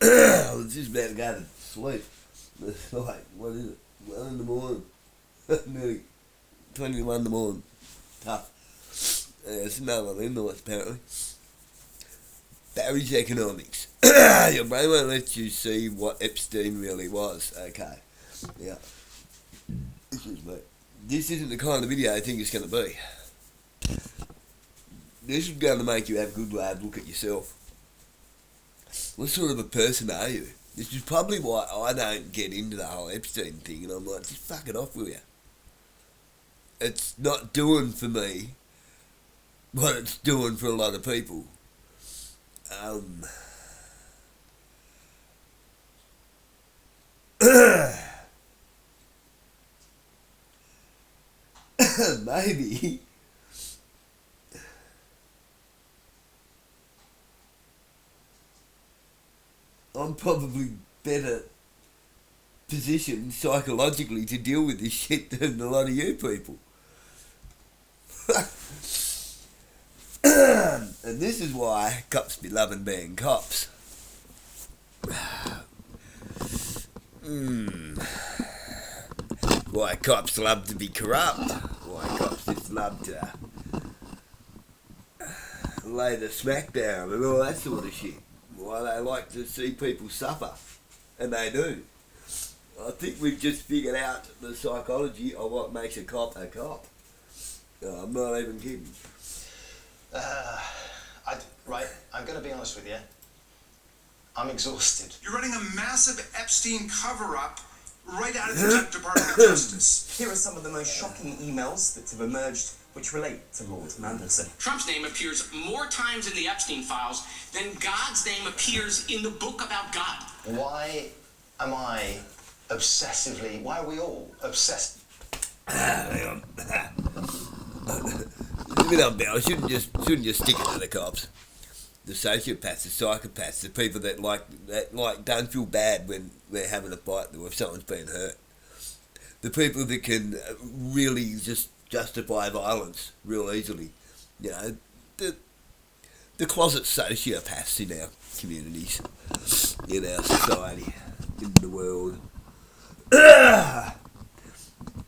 I was just about to go to sleep. It's like, what is it? 1 in the morning. Nearly 21 in the morning. Tough. It's no one in nights, apparently. Barry's economics. Your brain won't let you see what Epstein really was. Okay. Yeah. Excuse me. This isn't the kind of video I think it's going to be. This is going to make you have a good lad look at yourself. What sort of a person are you? This is probably why I don't get into the whole Epstein thing, and I'm like, just fuck it off, will you? It's not doing for me what it's doing for a lot of people. Maybe I'm probably better positioned psychologically to deal with this shit than a lot of you people. And this is why cops be loving being cops. Why cops love to be corrupt. Why cops just love to lay the smack down and all that sort of shit. Why they like to see people suffer. And they do. I think we've just figured out the psychology of what makes a cop a cop. I'm not even kidding. Right, I'm going to be honest with you. I'm exhausted. You're running a massive Epstein cover-up right out of the Department of Justice. Here are some of the most shocking emails that have emerged which relate to Lord Mandelson. Trump's name appears more times in the Epstein files than God's name appears in the book about God. Why am I obsessively... Why are we all obsessed? Hang on. I shouldn't just stick it to the cops. The sociopaths, the psychopaths, the people that don't feel bad when they're having a fight or if someone's been hurt. The people that can really just justify violence real easily. You know, the closet sociopaths in our communities, in our society, in the world.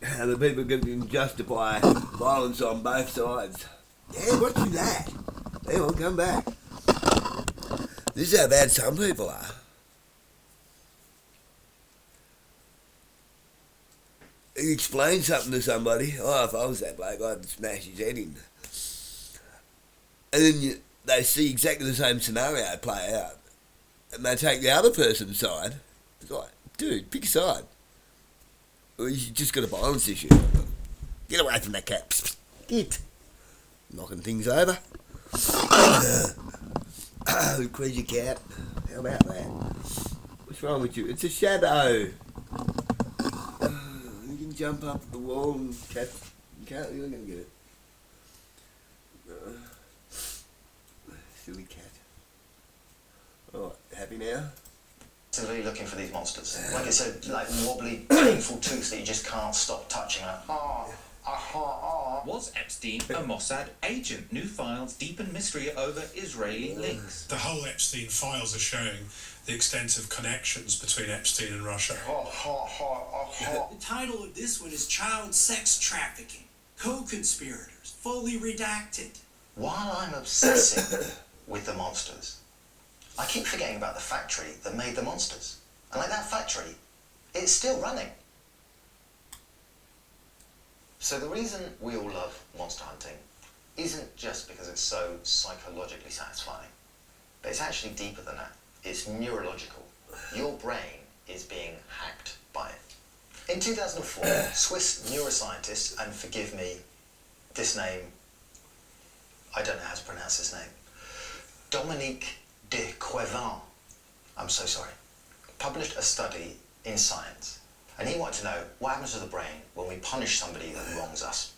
And the people can justify violence on both sides. Yeah, watch you that. Hang on, come back. This is how bad some people are. You explain something to somebody. Oh, if I was that bloke, I'd smash his head in. And then they see exactly the same scenario play out. And they take the other person's side. It's like, dude, pick a side. Well, you just got a violence issue. Get away from that cat. Get. Knocking things over. Crazy cat. How about that? What's wrong with you? It's a shadow. You can jump up the wall and catch. You're not going to get it. Silly cat. Alright, happy now? Really looking for these monsters. Like it's a wobbly, painful tooth that you just can't stop touching. Was Epstein a Mossad agent? New files deepen mystery over Israeli links. The whole Epstein files are showing the extent of connections between Epstein and Russia. The title of this one is Child Sex Trafficking. Co-conspirators, fully redacted. While I'm obsessing with the monsters, I keep forgetting about the factory that made the monsters. And like that factory, it's still running. So the reason we all love monster hunting isn't just because it's so psychologically satisfying, but it's actually deeper than that. It's neurological. Your brain is being hacked by it. In 2004, Swiss neuroscientists, and forgive me, this name, I don't know how to pronounce this name, Dominique de Quevin, I'm so sorry, published a study in Science. And he wanted to know what happens to the brain when we punish somebody that wrongs us.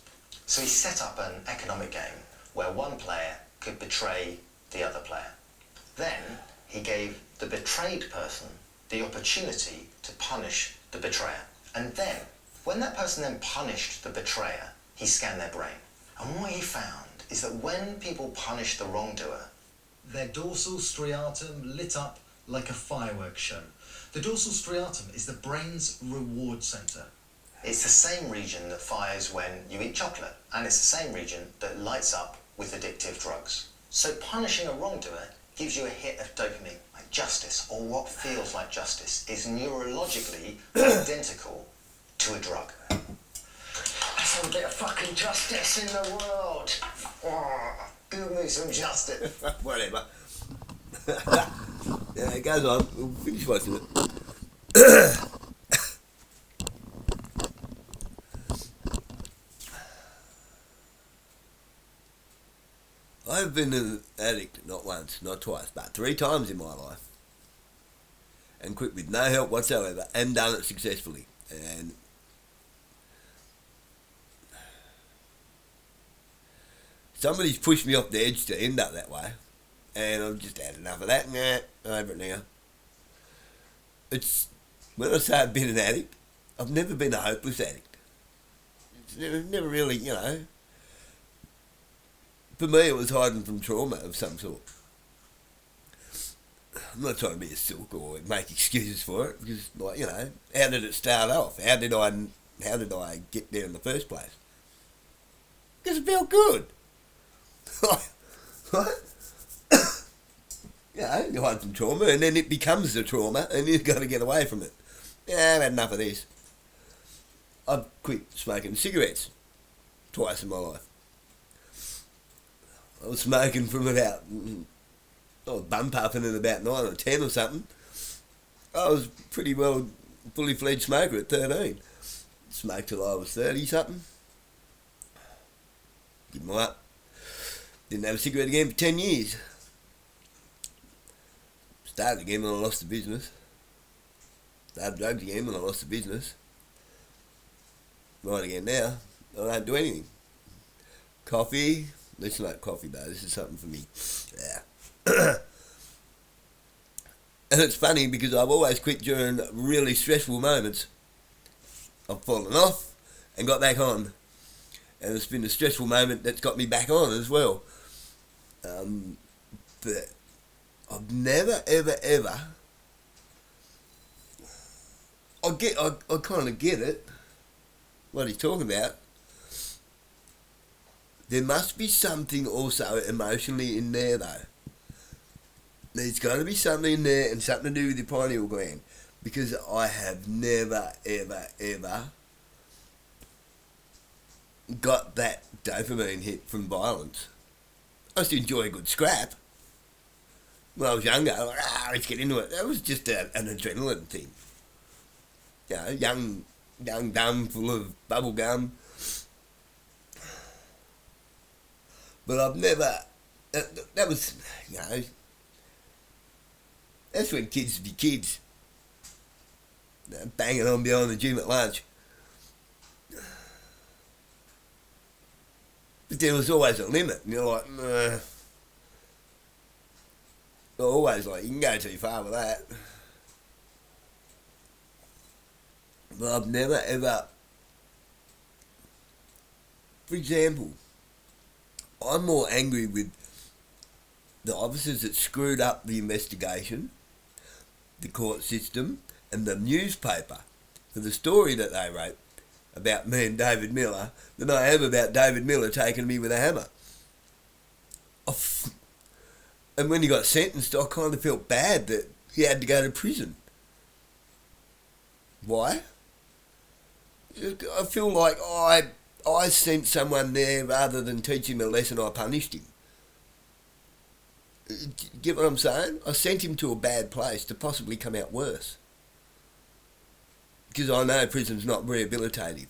So he set up an economic game where one player could betray the other player. Then he gave the betrayed person the opportunity to punish the betrayer. And then, when that person then punished the betrayer, he scanned their brain. And what he found is that when people punish the wrongdoer, their dorsal striatum lit up like a fireworks show. The dorsal striatum is the brain's reward centre. It's the same region that fires when you eat chocolate, and it's the same region that lights up with addictive drugs. So punishing a wrongdoer gives you a hit of dopamine, like justice, or what feels like justice, is neurologically identical to a drug. Let's have a bit of fucking justice in the world. Oh, give me some justice. Whatever. Yeah, it goes on. We'll finish watching it. I've been an addict not once, not twice, but 3 times in my life. And quit with no help whatsoever, and done it successfully. And somebody's pushed me off the edge to end up that way. And I've just had enough of that. Nah, over it now. It's, when I say I've been an addict, I've never been a hopeless addict. It's never really, you know. For me, it was hiding from trauma of some sort. I'm not trying to be a silk or make excuses for it, because, like, you know, how did it start off? How did I get there in the first place? Because it felt good. Right? You know, you hide from trauma, and then it becomes the trauma, and you've got to get away from it. Yeah, I've had enough of this. I've quit smoking cigarettes twice in my life. I was smoking from about, I was bum puffing at about 9 or 10 or something. I was pretty well fully fledged smoker at 13. Smoked till I was 30 something. Give them up. Didn't have a cigarette again for 10 years. Started again when I lost the business. Started drugs again when I lost the business. Right again now, I don't do anything. Coffee. Let's smoke coffee though, this is something for me. Yeah. And it's funny because I've always quit during really stressful moments. I've fallen off and got back on. And it's been a stressful moment that's got me back on as well. But I've never, ever, I kind of get it, what he's talking about. There must be something also emotionally in there though. There's got to be something in there and something to do with your pineal gland. Because I have never, ever got that dopamine hit from violence. I used to enjoy a good scrap. When I was younger, I was like, let's get into it. That was just an adrenaline thing. You know, young, dumb, full of bubble gum. But I've never, that was, you know, that's when kids be kids. Banging on behind the gym at lunch. But there was always a limit, and you're like, nah. Always like, you can go too far with that. But I've never ever, for example, I'm more angry with the officers that screwed up the investigation, the court system, and the newspaper for the story that they wrote about me and David Miller than I am about David Miller taking me with a hammer. And when he got sentenced, I kind of felt bad that he had to go to prison. Why? I feel like I sent someone there rather than teach him a lesson, I punished him. Get what I'm saying? I sent him to a bad place to possibly come out worse. Because I know prison's not rehabilitative.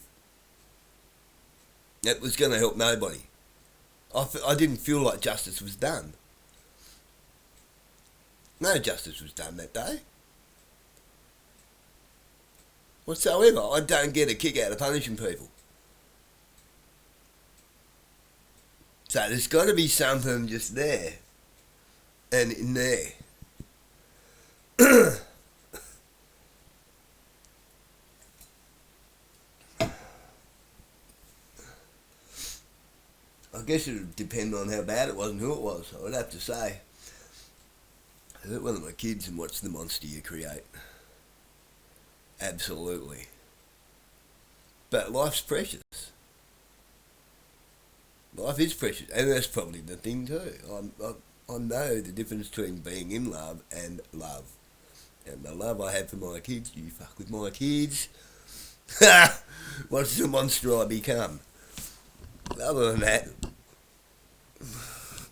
It was going to help nobody. I didn't feel like justice was done. No justice was done that day. Whatsoever. I don't get a kick out of punishing people. So there's got to be something just there. And in there. I guess it would depend on how bad it was and who it was, I would have to say. hurt one of my kids and watch the monster you create. Absolutely. But life's precious. Life is precious, and that's probably the thing too. I know the difference between being in love and love. And the love I have for my kids, you fuck with my kids. What's the monster I become? Other than that,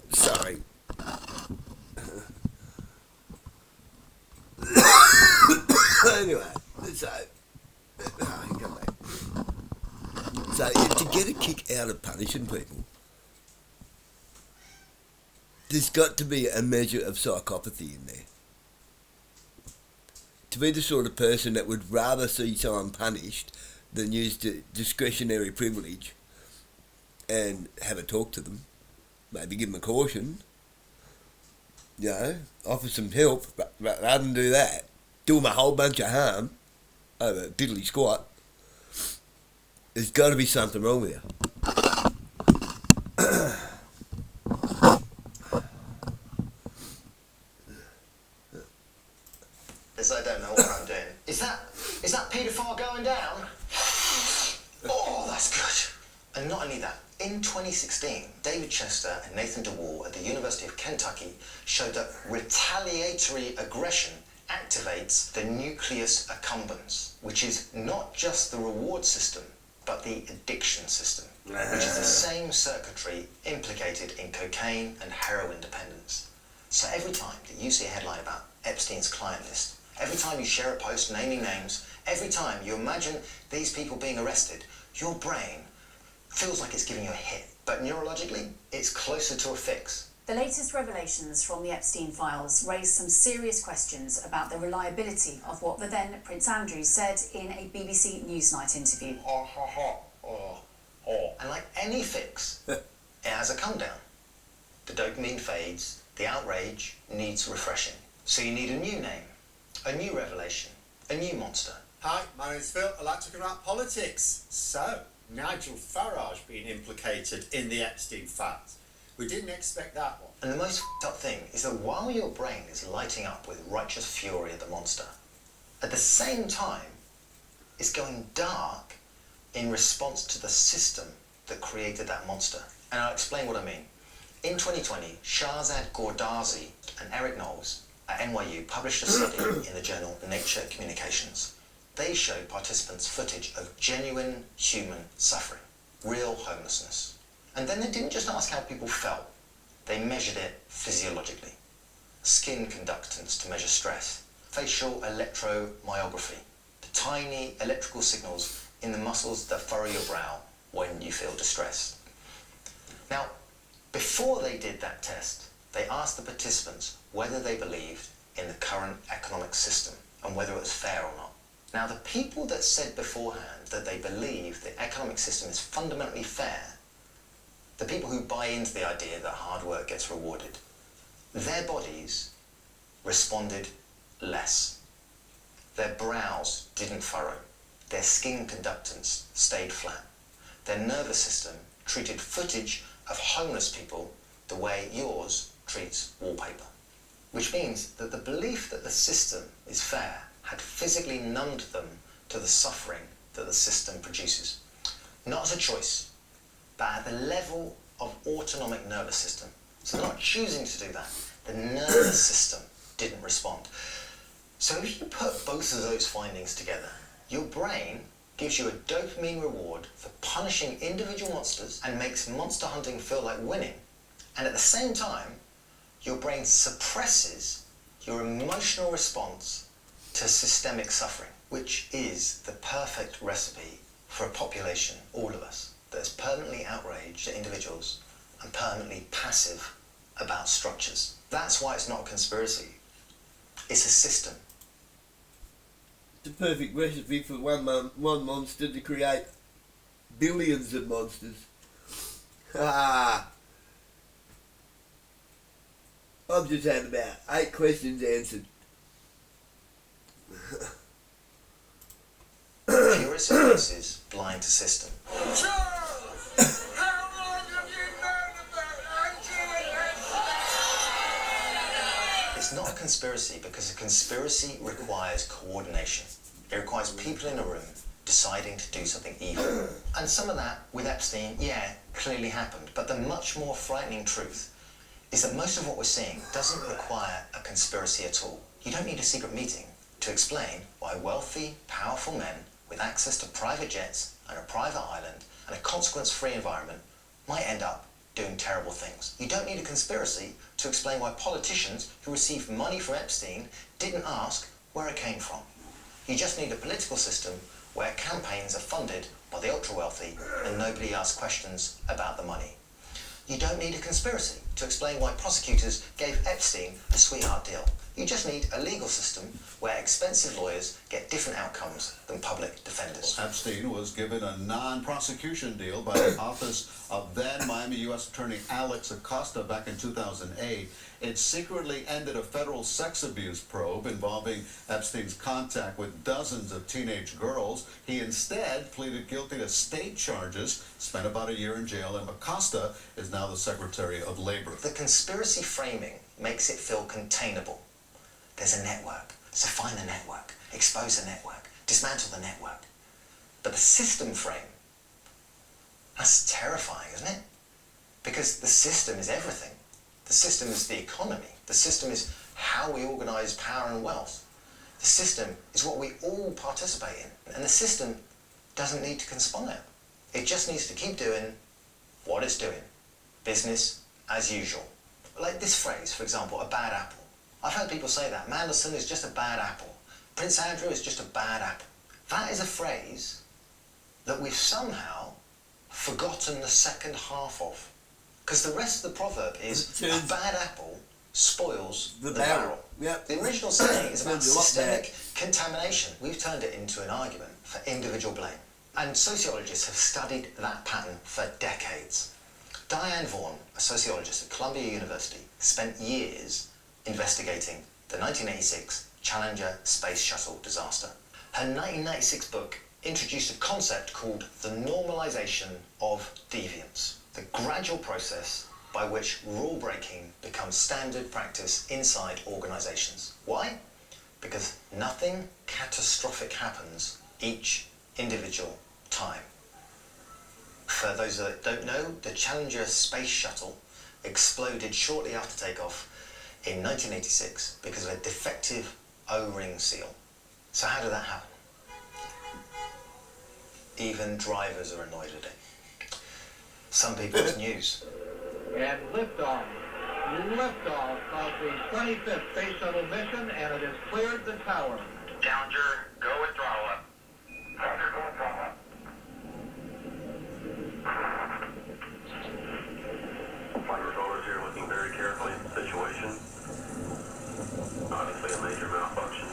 sorry. Anyway, so come back. So to get a kick out of punishing people, there's got to be a measure of psychopathy in there. To be the sort of person that would rather see someone punished than use discretionary privilege and have a talk to them, maybe give them a caution, you know, offer some help, but rather than do that, do them a whole bunch of harm over a diddly squat, there's got to be something wrong with you. I don't know what I'm doing. Is that paedophile going down? Oh, that's good. And not only that, in 2016, David Chester and Nathan DeWall at the University of Kentucky showed that retaliatory aggression activates the nucleus accumbens, which is not just the reward system, but the addiction system, which is the same circuitry implicated in cocaine and heroin dependence. So every time that you see a headline about Epstein's client list, every time you share a post naming names, every time you imagine these people being arrested, your brain feels like it's giving you a hit. But neurologically, it's closer to a fix. The latest revelations from the Epstein files raise some serious questions about the reliability of what the then Prince Andrew said in a BBC Newsnight interview. And like any fix, it has a come down. The dopamine fades, the outrage needs refreshing. So you need a new name, a new revelation, a new monster. Hi, my name's Phil. I like talking about politics. So, Nigel Farage being implicated in the Epstein files. We didn't expect that one. And the most f***ed up thing is that while your brain is lighting up with righteous fury at the monster, at the same time, it's going dark in response to the system that created that monster. And I'll explain what I mean. In 2020, Shahzad Gordazi and Eric Knowles at NYU published a study in the journal Nature Communications. They showed participants footage of genuine human suffering, real homelessness. And then they didn't just ask how people felt, they measured it physiologically. Skin conductance to measure stress, facial electromyography, the tiny electrical signals in the muscles that furrow your brow when you feel distressed. Now, before they did that test, they asked the participants whether they believed in the current economic system and whether it was fair or not. Now, the people that said beforehand that they believe the economic system is fundamentally fair, the people who buy into the idea that hard work gets rewarded, their bodies responded less. Their brows didn't furrow. Their skin conductance stayed flat. Their nervous system treated footage of homeless people the way yours treats wallpaper. Which means that the belief that the system is fair had physically numbed them to the suffering that the system produces. Not as a choice, but at the level of autonomic nervous system. So they're not choosing to do that. The nervous system didn't respond. So if you put both of those findings together, your brain gives you a dopamine reward for punishing individual monsters and makes monster hunting feel like winning. And at the same time, your brain suppresses your emotional response to systemic suffering, which is the perfect recipe for a population, all of us, that is permanently outraged at individuals and permanently passive about structures. That's why it's not a conspiracy. It's a system. The perfect recipe for one monster to create billions of monsters. I've just had about 8 questions answered. Purist is blind to system. It's not a conspiracy. conspiracy because a conspiracy requires coordination. It requires people in a room deciding to do something evil. And some of that, with Epstein, yeah, clearly happened. But the much more frightening truth is that most of what we're seeing doesn't require a conspiracy at all. You don't need a secret meeting to explain why wealthy, powerful men with access to private jets and a private island and a consequence-free environment might end up doing terrible things. You don't need a conspiracy to explain why politicians who received money from Epstein didn't ask where it came from. You just need a political system where campaigns are funded by the ultra-wealthy and nobody asks questions about the money. You don't need a conspiracy to explain why prosecutors gave Epstein a sweetheart deal. You just need a legal system where expensive lawyers get different outcomes than public defenders. Epstein was given a non-prosecution deal by the office of then Miami U.S. Attorney Alex Acosta back in 2008. It secretly ended a federal sex abuse probe involving Epstein's contact with dozens of teenage girls. He instead pleaded guilty to state charges, spent about a year in jail, and Acosta is now the Secretary of Labor. The conspiracy framing makes it feel containable. There's a network, so find the network, expose the network, dismantle the network. But the system frame, that's terrifying, isn't it? Because the system is everything. The system is the economy. The system is how we organise power and wealth. The system is what we all participate in. And the system doesn't need to conspire. It just needs to keep doing what it's doing. Business as usual. Like this phrase, for example, a bad apple. I've heard people say that. Mandelson is just a bad apple. Prince Andrew is just a bad apple. That is a phrase that we've somehow forgotten the second half of. Because the rest of the proverb is, a bad apple spoils the barrel. Yep. The original saying is about systemic contamination. We've turned it into an argument for individual blame. And sociologists have studied that pattern for decades. Diane Vaughan, a sociologist at Columbia University, spent years investigating the 1986 Challenger space shuttle disaster. Her 1996 book introduced a concept called the normalization of deviance, the gradual process by which rule breaking becomes standard practice inside organizations. Why? Because nothing catastrophic happens each individual time. For those that don't know, the Challenger space shuttle exploded shortly after takeoff in 1986 because of a defective O-ring seal. So how did that happen? Even drivers are annoyed at it. Some people it's news. And liftoff of the 25th Space Shuttle mission, and it has cleared the tower. Challenger, go with throttle up. Challenger, go with throttle up. Flight controllers here looking very carefully at the situation. Obviously a major malfunction.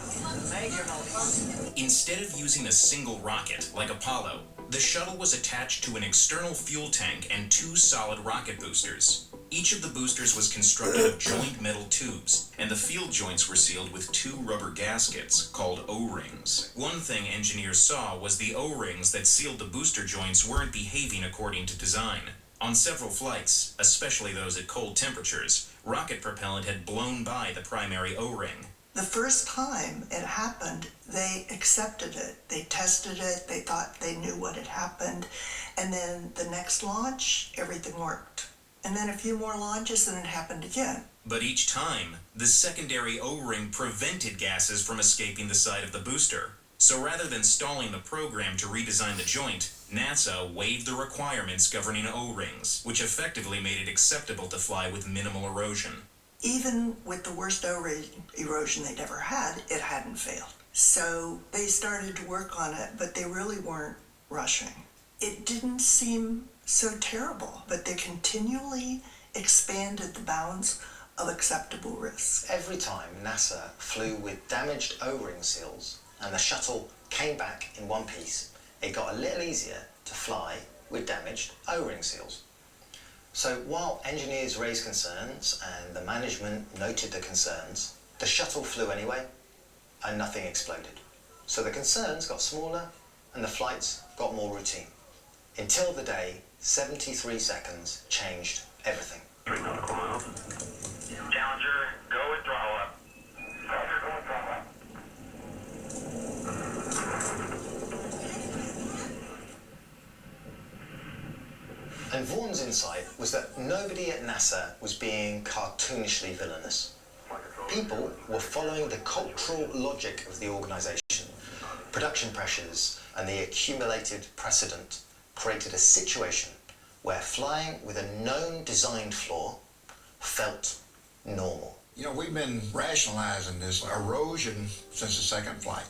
Instead of using a single rocket like Apollo, the shuttle was attached to an external fuel tank and two solid rocket boosters. Each of the boosters was constructed of joined metal tubes, and the field joints were sealed with two rubber gaskets called O-rings. One thing engineers saw was the O-rings that sealed the booster joints weren't behaving according to design. On several flights, especially those at cold temperatures, rocket propellant had blown by the primary O-ring. The first time it happened, they accepted it. They tested it. They thought they knew what had happened. And then the next launch, everything worked. And then a few more launches and it happened again. But each time, the secondary O-ring prevented gases from escaping the side of the booster. So rather than stalling the program to redesign the joint, NASA waived the requirements governing O-rings, which effectively made it acceptable to fly with minimal erosion. Even with the worst O-ring erosion they'd ever had, it hadn't failed. So they started to work on it, but they really weren't rushing. It didn't seem so terrible, but they continually expanded the bounds of acceptable risk. Every time NASA flew with damaged O-ring seals and the shuttle came back in one piece, it got a little easier to fly with damaged O-ring seals. So while engineers raised concerns and the management noted the concerns, the shuttle flew anyway and nothing exploded. So the concerns got smaller and the flights got more routine. Until the day 73 seconds changed everything. Challenger, Challenger, go with throttle up. And Vaughan's insight was that nobody at NASA was being cartoonishly villainous. People were following the cultural logic of the organisation. Production pressures and the accumulated precedent created a situation where flying with a known design flaw felt normal. You know, we've been rationalizing this erosion since the second flight.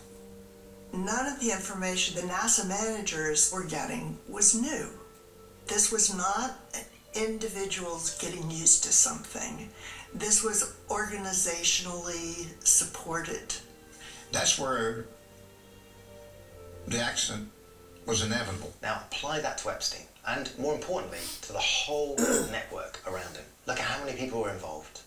None of the information the NASA managers were getting was new. This was not individuals getting used to something. This was organizationally supported. That's where the accident was inevitable. Now apply that to Epstein, and more importantly, to the whole network around him. Look at how many people were involved.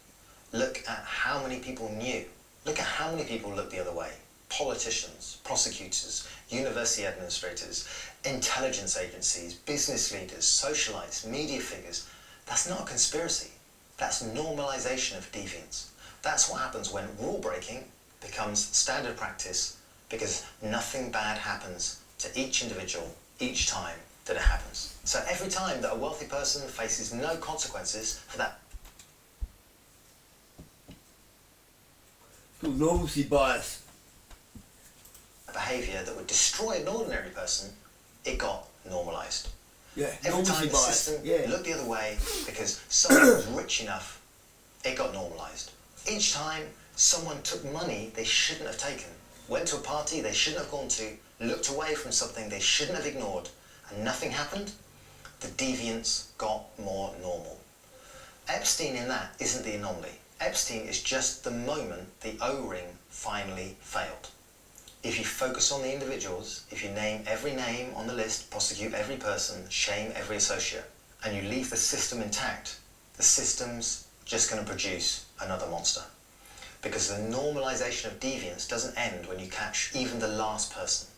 Look at how many people knew. Look at how many people looked the other way. Politicians, prosecutors, university administrators, intelligence agencies, business leaders, socialites, media figures. That's not a conspiracy. That's normalization of deviance. That's what happens when rule breaking becomes standard practice, because nothing bad happens to each individual each time that it happens. So every time that a wealthy person faces no consequences for that normalcy bias behaviour that would destroy an ordinary person, it got normalised. Yeah, Every time normalcy the bias. system Yeah. looked the other way because someone was rich enough, it got normalised. Each time someone took money they shouldn't have taken, went to a party they shouldn't have gone to, looked away from something they shouldn't have ignored, and nothing happened, the deviance got more normal. Epstein in that isn't the anomaly. Epstein is just the moment the O-ring finally failed. If you focus on the individuals, if you name every name on the list, prosecute every person, shame every associate, and you leave the system intact, the system's just going to produce another monster. Because the normalization of deviance doesn't end when you catch even the last person.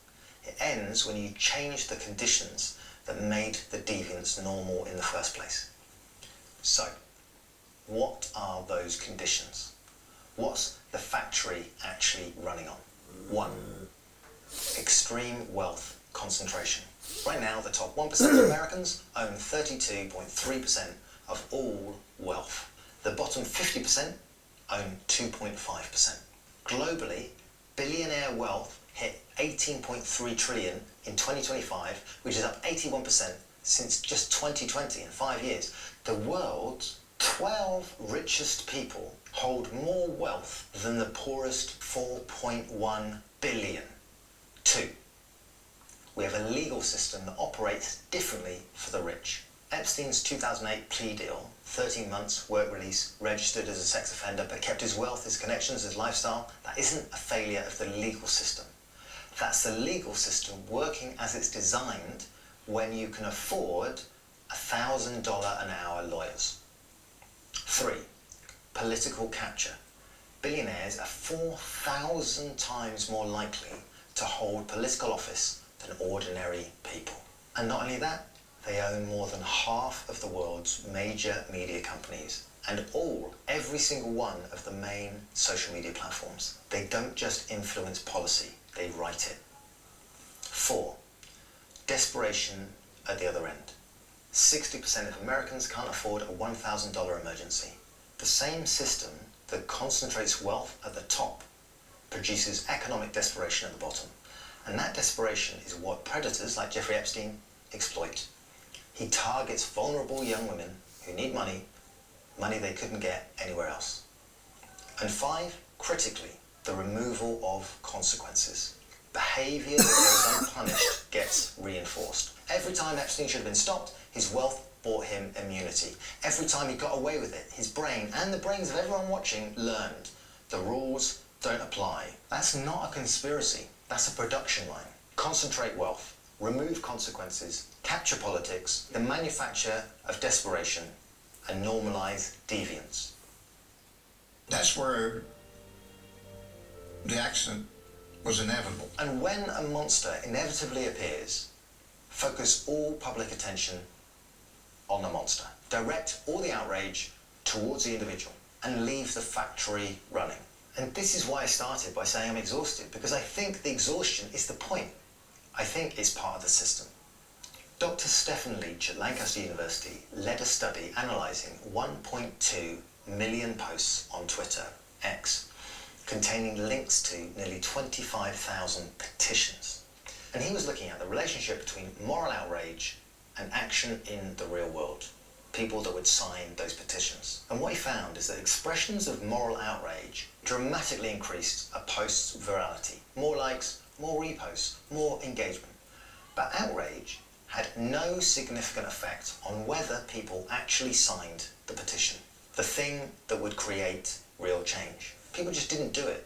It ends when you change the conditions that made the deviance normal in the first place. So, what are those conditions? What's the factory actually running on? 1. Extreme wealth concentration. Right now, the top 1% of Americans own 32.3% of all wealth. The bottom 50% own 2.5%. Globally, billionaire wealth hit 18.3 trillion in 2025, which is up 81% since just 2020 in 5 years. The world's 12 richest people hold more wealth than the poorest 4.1 billion. 2. We have a legal system that operates differently for the rich. Epstein's 2008 plea deal, 13 months, work release, registered as a sex offender, but kept his wealth, his connections, his lifestyle. That isn't a failure of the legal system. That's the legal system working as it's designed when you can afford $1,000 an hour lawyers. 3. Political capture. Billionaires are 4,000 times more likely to hold political office than ordinary people. And not only that, they own more than half of the world's major media companies and every single one of the main social media platforms. They don't just influence policy, they write it. 4. Desperation at the other end. 60% of Americans can't afford a $1,000 emergency. The same system that concentrates wealth at the top produces economic desperation at the bottom. And that desperation is what predators like Jeffrey Epstein exploit. He targets vulnerable young women who need money they couldn't get anywhere else. And 5, critically, the removal of consequences. Behaviour that goes unpunished gets reinforced. Every time Epstein should have been stopped, his wealth bought him immunity. Every time he got away with it, his brain and the brains of everyone watching learned the rules don't apply. That's not a conspiracy, that's a production line. Concentrate wealth, remove consequences, capture politics, the manufacture of desperation, and normalize deviance. That's where the accident was inevitable. And when a monster inevitably appears, focus all public attention on the monster. Direct all the outrage towards the individual and leave the factory running. And this is why I started by saying I'm exhausted, because I think the exhaustion is the point. I think it's part of the system. Dr. Stephen Leach at Lancaster University led a study analysing 1.2 million posts on Twitter, X, containing links to nearly 25,000 petitions. And he was looking at the relationship between moral outrage and action in the real world, people that would sign those petitions. And what he found is that expressions of moral outrage dramatically increased a post's virality. More likes, more reposts, more engagement. But outrage had no significant effect on whether people actually signed the petition, the thing that would create real change. People just didn't do it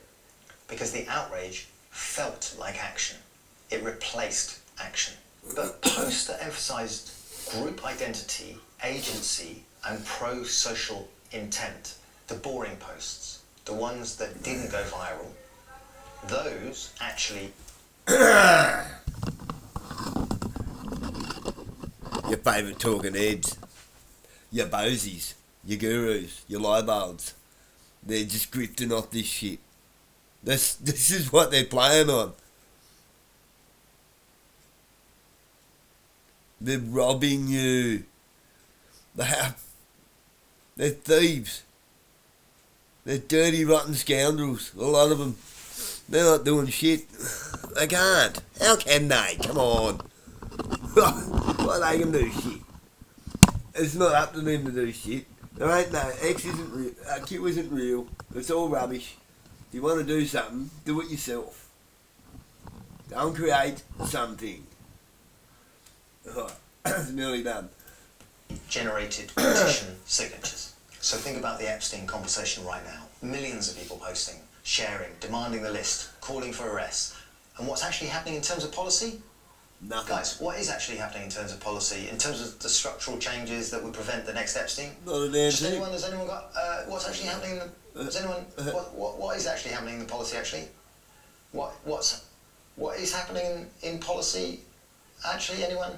because the outrage felt like action. It replaced action. But posts that emphasised group identity, agency, and pro-social intent, the boring posts, the ones that didn't go viral, those actually... Your favourite talking heads, your bozies, your gurus, your liebards, they're just grifting off this shit. This is what they're playing on. They're robbing you. They're thieves. They're dirty, rotten scoundrels, a lot of them. They're not doing shit. They can't. How can they? Come on. Well, they can do shit. It's not up to them to do shit. There ain't no, X isn't real, Q isn't real. It's all rubbish. If you want to do something, do it yourself. Don't create something. Right, it's nearly done. Generated petition signatures. So think about the Epstein conversation right now. Millions of people posting, sharing, demanding the list, calling for arrests. And what's actually happening in terms of policy? Nothing. Guys, what is actually happening in terms of policy, in terms of the structural changes that would prevent the next Epstein? Not a damn Has thing. anyone got, what's actually happening in the, has anyone, what is actually happening in the policy actually? What is happening in policy actually, anyone?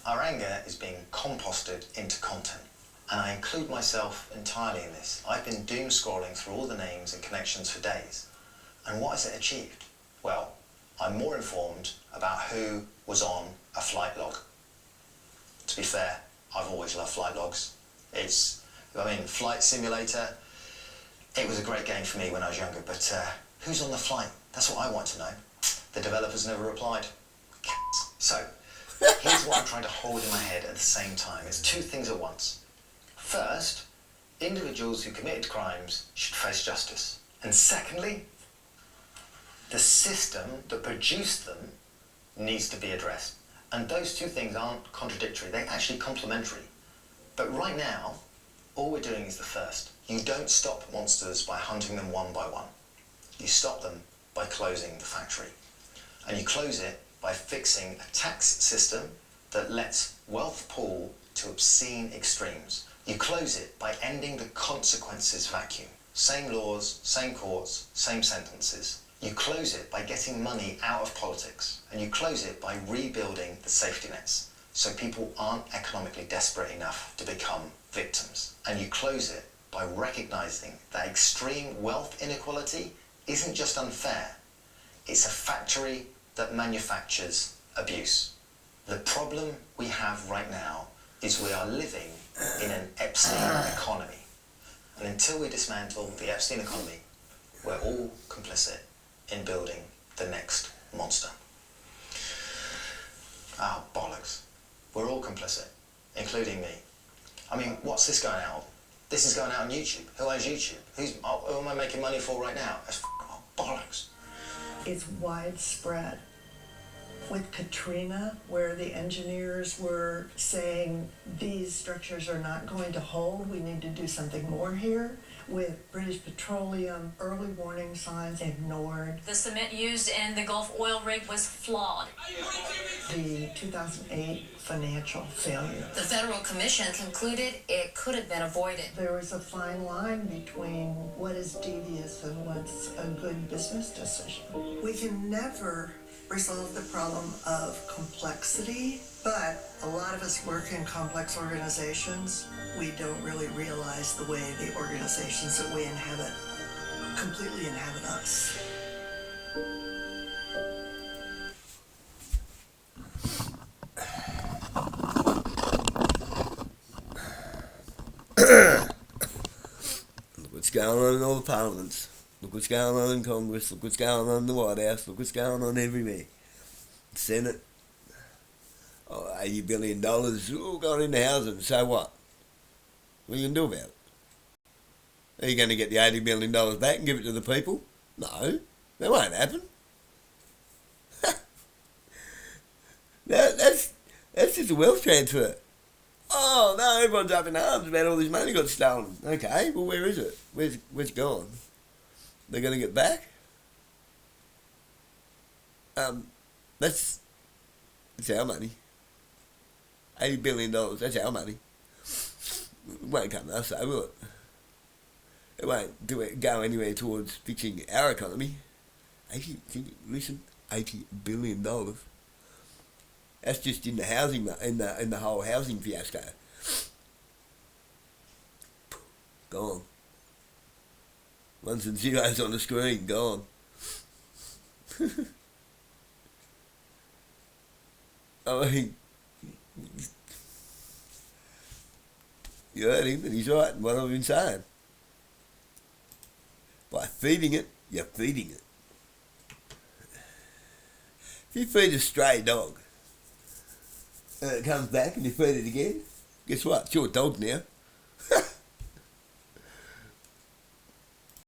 Our anger is being composted into content. And I include myself entirely in this. I've been doom scrolling through all the names and connections for days. And what has it achieved? Well, I'm more informed about who was on a flight log. To be fair, I've always loved flight logs. Flight Simulator, it was a great game for me when I was younger, but who's on the flight? That's what I want to know. The developers never replied. So, here's what I'm trying to hold in my head at the same time. It's two things at once. First, individuals who committed crimes should face justice. And secondly, the system that produced them needs to be addressed. And those two things aren't contradictory, they're actually complementary. But right now, all we're doing is the first. You don't stop monsters by hunting them one by one. You stop them by closing the factory. And you close it by fixing a tax system that lets wealth pool to obscene extremes. You close it by ending the consequences vacuum. Same laws, same courts, same sentences. You close it by getting money out of politics. And you close it by rebuilding the safety nets so people aren't economically desperate enough to become victims. And you close it by recognizing that extreme wealth inequality isn't just unfair, it's a factory that manufactures abuse. The problem we have right now is we are living in an Epstein economy. And until we dismantle the Epstein economy, we're all complicit in building the next monster. Oh, bollocks. We're all complicit, including me. I mean, what's this going out of? This is going out on YouTube. Who owns YouTube? Who am I making money for right now? Bollocks. It's widespread. With Katrina, where the engineers were saying these structures are not going to hold, we need to do something more here. With British Petroleum, early warning signs ignored. The cement used in the Gulf oil rig was flawed. The 2008 financial failure. The Federal Commission concluded it could have been avoided. There was a fine line between what is devious and what's a good business decision. We can never resolve the problem of complexity, but a lot of us work in complex organizations. We don't really realize the way the organizations that we inhabit completely inhabit us. Look what's going on in all the parliaments. Look what's going on in Congress. Look what's going on in the White House. Look what's going on everywhere. Senate. Oh, $80 billion all gone into housing. So what? What are you going to do about it? Are you going to get the $80 billion back and give it to the people? No, that won't happen. That's just a wealth transfer. Oh no, everyone's up in arms about all this money got stolen. Okay, well where is it? Where's it gone? They're going to get back? That's our money. $80 billion, that's our money. It won't come to us, though, will it? It won't go anywhere towards fixing our economy. $80 billion. That's just in the housing, in the whole housing fiasco. Gone. Ones and zeros on the screen, gone. I mean, you heard him, and he's right in what I've been saying. By feeding it, you're feeding it. If you feed a stray dog, and it comes back and you feed it again, guess what? It's your dog now.